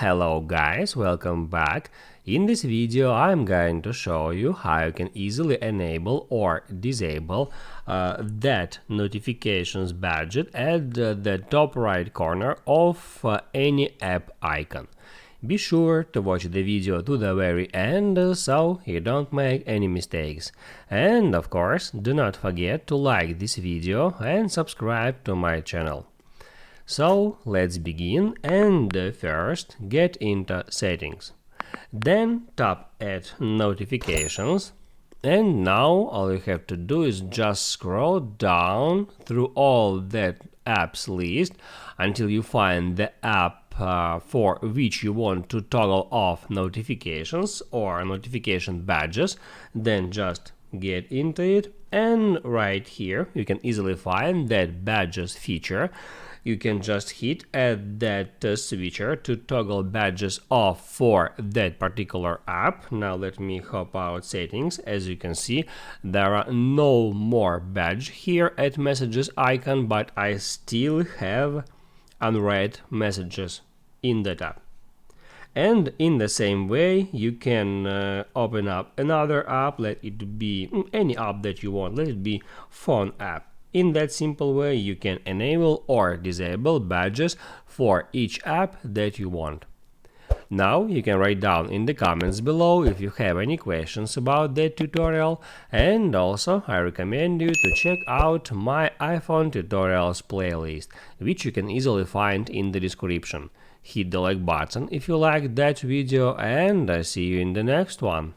Hello guys, welcome back. In this video I'm going to show you how you can easily enable or disable that notifications badge at the top right corner of any app icon. Be sure to watch the video to the very end so you don't make any mistakes. And of course, do not forget to like this video and subscribe to my channel. So let's begin and first get into settings. Then tap at notifications, and now all you have to do is just scroll down through all that apps list until you find the app for which you want to toggle off notifications or notification badges. Then just get into it, and right here you can easily find that badges feature. You can just hit at that switcher to toggle badges off for that particular app. Now let me hop out settings. As you can see, there are no more badge here at messages icon, but I still have unread messages in that app. And in the same way, you can open up another app, let it be any app that you want, let it be phone app. In that simple way, you can enable or disable badges for each app that you want. Now you can write down in the comments below if you have any questions about that tutorial, and also I recommend you to check out my iPhone tutorials playlist, which you can easily find in the description. Hit the like button if you liked that video, and I see you in the next one.